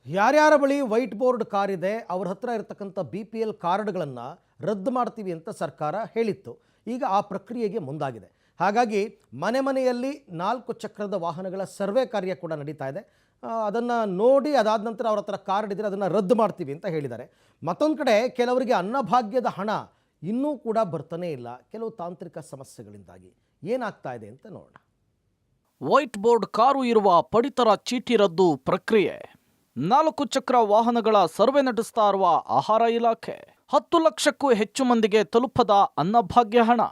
ಯಾರ್ಯಾರ ಬಳಿ white board car ಇದೆ ಅವ್ರ ಹತ್ರ ಇರತಕ್ಕಂಥ BPL ಕಾರ್ಡ್ಗಳನ್ನು ರದ್ದು ಮಾಡ್ತೀವಿ ಅಂತ ಸರ್ಕಾರ ಹೇಳಿತ್ತು. ಈಗ ಆ ಪ್ರಕ್ರಿಯೆಗೆ ಮುಂದಾಗಿದೆ. ಹಾಗಾಗಿ ಮನೆ ಮನೆಯಲ್ಲಿ 4 ಚಕ್ರದ ವಾಹನಗಳ ಸರ್ವೆ ಕಾರ್ಯ ಕೂಡ ನಡೀತಾ ಇದೆ. ಅದನ್ನು ನೋಡಿ ಅದಾದ ನಂತರ ಅವ್ರ ಹತ್ರ ಕಾರ್ಡ್ ಇದ್ದರೆ ಅದನ್ನು ರದ್ದು ಮಾಡ್ತೀವಿ ಅಂತ ಹೇಳಿದ್ದಾರೆ. ಮತ್ತೊಂದು ಕಡೆ ಕೆಲವರಿಗೆ ಅನ್ನಭಾಗ್ಯದ ಹಣ ಇನ್ನೂ ಕೂಡ ಬರ್ತಾನೇ ಇಲ್ಲ, ಕೆಲವು ತಾಂತ್ರಿಕ ಸಮಸ್ಯೆಗಳಿಂದಾಗಿ. ಏನಾಗ್ತಾ ಇದೆ ಅಂತ ನೋಡೋಣ. ವೈಟ್ ಬೋರ್ಡ್ ಕಾರು ಇರುವ ಪಡಿತರ ಚೀಟಿ ರದ್ದು ಪ್ರಕ್ರಿಯೆ. 4 ಚಕ್ರ ವಾಹನಗಳ ಸರ್ವೆ ನಡೆಸ್ತಾ ಇರುವ ಆಹಾರ ಇಲಾಖೆ. 10 ಲಕ್ಷಕ್ಕೂ ಹೆಚ್ಚು ಮಂದಿಗೆ ತಲುಪದ ಅನ್ನಭಾಗ್ಯ ಹಣ.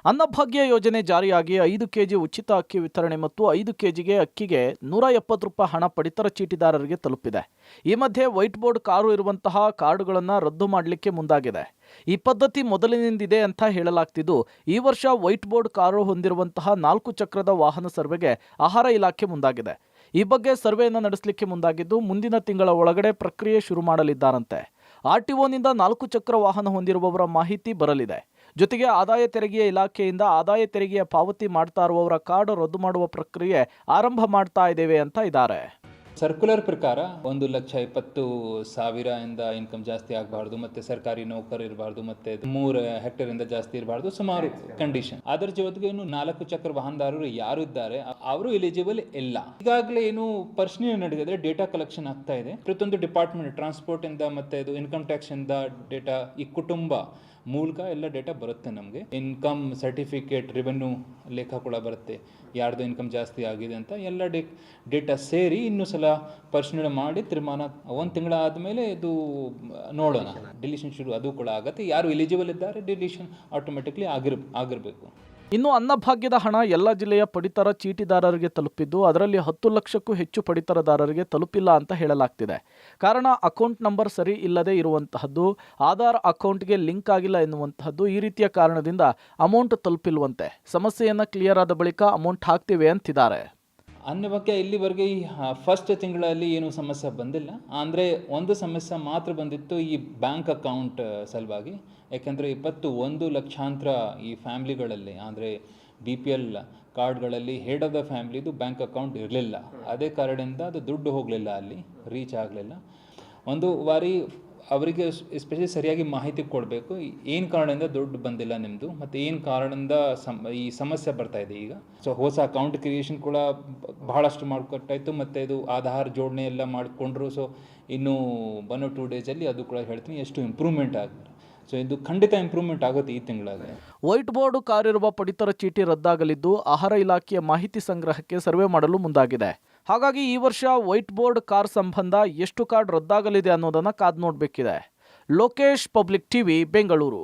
ಅನ್ನಭಾಗ್ಯ ಯೋಜನೆ ಜಾರಿಯಾಗಿ 5 ಕೆಜಿ ಉಚಿತ ಅಕ್ಕಿ ವಿತರಣೆ ಮತ್ತು 5 ಕೆಜಿಗೆ ಅಕ್ಕಿಗೆ 170 ರೂಪಾಯಿ ಹಣ ಪಡಿತರ ಚೀಟಿದಾರರಿಗೆ ತಲುಪಿದೆ. ಈ ಮಧ್ಯೆ ವೈಟ್ ಬೋರ್ಡ್ ಕಾರು ಇರುವಂತಹ ಕಾರ್ಡುಗಳನ್ನು ರದ್ದು ಮಾಡಲಿಕ್ಕೆ ಮುಂದಾಗಿದೆ. ಈ ಪದ್ಧತಿ ಮೊದಲಿನಿಂದಿದೆ ಅಂತ ಹೇಳಲಾಗ್ತಿದ್ದು, ಈ ವರ್ಷ ವೈಟ್ ಬೋರ್ಡ್ ಕಾರು ಹೊಂದಿರುವಂತಹ 4 ಚಕ್ರದ ವಾಹನ ಸರ್ವೆಗೆ ಆಹಾರ ಇಲಾಖೆ ಮುಂದಾಗಿದೆ. ಈ ಬಗ್ಗೆ ಸರ್ವೆಯನ್ನು ನಡೆಸಲಿಕ್ಕೆ ಮುಂದಾಗಿದ್ದು, ಮುಂದಿನ ತಿಂಗಳ ಒಳಗಡೆ ಪ್ರಕ್ರಿಯೆ ಶುರು ಮಾಡಲಿದ್ದಾರಂತೆ. RTOನಿಂದ 4 ಚಕ್ರ ವಾಹನ ಹೊಂದಿರುವವರ ಮಾಹಿತಿ ಬರಲಿದೆ. ಜೊತೆಗೆ ಆದಾಯ ತೆರಿಗೆಯ ಇಲಾಖೆಯಿಂದ ಆದಾಯ ತೆರಿಗೆಯ ಪಾವತಿ ಮಾಡ್ತಾ ಇರುವವರ ಕಾರ್ಡ್ ರದ್ದು ಮಾಡುವ ಪ್ರಕ್ರಿಯೆ ಆರಂಭ ಮಾಡ್ತಾ ಇದ್ದೇವೆ ಅಂತ ಇದ್ದಾರೆ. ಸರ್ಕ್ಯುಲರ್ ಪ್ರಕಾರ 1,20,000 ಇಂದ ಇನ್ಕಮ್ ಜಾಸ್ತಿ ಆಗಬಾರ್ದು, ಮತ್ತೆ ಸರ್ಕಾರಿ ನೌಕರ ಇರಬಾರ್ದು, ಮತ್ತೆ 3 ಹೆಕ್ಟೇರ್ ಇಂದ ಜಾಸ್ತಿ ಇರಬಾರ್ದು, ಸುಮಾರು ಕಂಡೀಷನ್. ಅದರ ಜೊತೆಗೆ ಇನ್ನು 4 ಚಕ್ರ ವಾಹನದಾರರು ಯಾರು ಇದ್ದಾರೆ ಅವರು ಎಲಿಜಿಬಲ್ ಇಲ್ಲ. ಈಗಾಗಲೇ ಏನು ಪರಿಶೀಲನೆ ನಡೆದಿದೆ, ಡೇಟಾ ಕಲೆಕ್ಷನ್ ಆಗ್ತಾ ಇದೆ. ಪ್ರತಿಯೊಂದು ಡಿಪಾರ್ಟ್ಮೆಂಟ್, ಟ್ರಾನ್ಸ್ಪೋರ್ಟ್ ಇಂದ ಮತ್ತೆ ಇದು ಇನ್ಕಮ್ ಟ್ಯಾಕ್ಸ್ ಇಂದ ಡೇಟಾ, ಈ ಕುಟುಂಬ ಮೂಲಕ ಎಲ್ಲ ಡೇಟಾ ಬರುತ್ತೆ. ನಮಗೆ ಇನ್ಕಮ್ ಸರ್ಟಿಫಿಕೇಟ್, ರೆವೆನ್ಯೂ ಲೇಖ ಕೂಡ ಬರುತ್ತೆ, ಯಾರ್ದು ಇನ್ಕಮ್ ಜಾಸ್ತಿ ಆಗಿದೆ ಅಂತ ಎಲ್ಲ ಡೇಟಾ ಸೇರಿ ಇನ್ನೂ ಸಲ ಪರಿಶೀಲನೆ ಮಾಡಿ ತೀರ್ಮಾನ 1 ತಿಂಗಳ ಆದಮೇಲೆ ಇದು ನೋಡೋಣ. ಡಿಲೀಷನ್ ಶುರು ಅದು ಕೂಡ ಆಗುತ್ತೆ. ಯಾರು ಎಲಿಜಿಬಲ್ ಇದ್ದಾರೆ ಡಿಲೀಷನ್ ಆಟೋಮೆಟಿಕ್ಲಿ ಆಗಿರಬೇಕು. ಇನ್ನು ಅನ್ನಭಾಗ್ಯದ ಹಣ ಎಲ್ಲ ಜಿಲ್ಲೆಯ ಪಡಿತರ ಚೀಟಿದಾರರಿಗೆ ತಲುಪಿದ್ದು, ಅದರಲ್ಲಿ 10 ಲಕ್ಷಕ್ಕೂ ಹೆಚ್ಚು ಪಡಿತರದಾರರಿಗೆ ತಲುಪಿಲ್ಲ ಅಂತ ಹೇಳಲಾಗ್ತಿದೆ. ಕಾರಣ ಅಕೌಂಟ್ ನಂಬರ್ ಸರಿ ಇಲ್ಲದೆ ಇರುವಂತಹದ್ದು, ಆಧಾರ್ ಅಕೌಂಟ್ಗೆ ಲಿಂಕ್ ಆಗಿಲ್ಲ ಎನ್ನುವಂತಹದ್ದು. ಈ ರೀತಿಯ ಕಾರಣದಿಂದ ಅಮೌಂಟ್ ತಲುಪಿಲ್ವಂತೆ. ಸಮಸ್ಯೆಯನ್ನು ಕ್ಲಿಯರ್ ಆದ ಬಳಿಕ ಅಮೌಂಟ್ ಹಾಕ್ತಿವೆ ಅಂತಿದ್ದಾರೆ. ಅನ್ನಭಾಗ್ಯ ಇಲ್ಲಿವರೆಗೆ ಈ ಫಸ್ಟ್ ತಿಂಗಳಲ್ಲಿ ಏನು ಸಮಸ್ಯೆ ಬಂದಿಲ್ಲ. ಅಂದರೆ ಒಂದು ಸಮಸ್ಯೆ ಮಾತ್ರ ಬಂದಿತ್ತು, ಈ ಬ್ಯಾಂಕ್ ಅಕೌಂಟ್ ಸಲುವಾಗಿ. ಯಾಕೆಂದರೆ 21 ಲಕ್ಷಾಂತರ ಈ ಫ್ಯಾಮ್ಲಿಗಳಲ್ಲಿ, ಅಂದರೆ BPL ಕಾರ್ಡ್ಗಳಲ್ಲಿ ಹೆಡ್ ಆಫ್ ದ ಫ್ಯಾಮ್ಲಿದು ಬ್ಯಾಂಕ್ ಅಕೌಂಟ್ ಇರಲಿಲ್ಲ. ಅದೇ ಕಾರಣದಿಂದ ಅದು ದುಡ್ಡು ಹೋಗಲಿಲ್ಲ, ಅಲ್ಲಿ ರೀಚ್ ಆಗಲಿಲ್ಲ. ಒಂದು ಬಾರಿ ಅವರಿಗೆ ಎಸ್ಪೆಷಲಿ ಸರಿಯಾಗಿ ಮಾಹಿತಿ ಕೊಡಬೇಕು, ಏನು ಕಾರಣದಿಂದ ದುಡ್ಡು ಬಂದಿಲ್ಲ ನಿಮ್ಮದು, ಮತ್ತು ಏನು ಕಾರಣದಿಂದ ಈ ಸಮಸ್ಯೆ ಬರ್ತಾ ಇದೆ ಈಗ. ಸೊ ಹೊಸ ಅಕೌಂಟ್ ಕ್ರಿಯೇಷನ್ ಕೂಡ ಬಹಳಷ್ಟು ಮಾಡಿಕೊಟ್ಟಾಯಿತು, ಮತ್ತು ಇದು ಆಧಾರ್ ಜೋಡಣೆ ಎಲ್ಲ ಮಾಡಿಕೊಂಡ್ರು. ಸೊ ಇನ್ನೂ 1 or 2 ಡೇಸಲ್ಲಿ ಅದು ಕೂಡ ಹೇಳ್ತೀನಿ ಎಷ್ಟು ಇಂಪ್ರೂವ್ಮೆಂಟ್ ಆಗಿದೆ. ಸೊ ಇದು ಖಂಡಿತ ಇಂಪ್ರೂವ್ಮೆಂಟ್ ಆಗುತ್ತೆ ಈ ತಿಂಗಳಾಗ. ವೈಟ್ ಬೋರ್ಡ್ ಕಾರ್ ಇರುವ ಪಡಿತರ ಚೀಟಿ ರದ್ದಾಗಲಿದ್ದು, ಆಹಾರ ಇಲಾಖೆಯ ಮಾಹಿತಿ ಸಂಗ್ರಹಕ್ಕೆ ಸರ್ವೆ ಮಾಡಲು ಮುಂದಾಗಿದೆ. ಹಾಗಾಗಿ ಈ ವರ್ಷ ವೈಟ್ ಬೋರ್ಡ್ ಕಾರ್ ಸಂಬಂಧ ಎಷ್ಟು ಕಾರ್ಡ್ ರದ್ದಾಗಲಿದೆ ಅನ್ನೋದನ್ನು ಕಾದು ನೋಡಬೇಕಿದೆ. Lokesh, public TV, Bengaluru.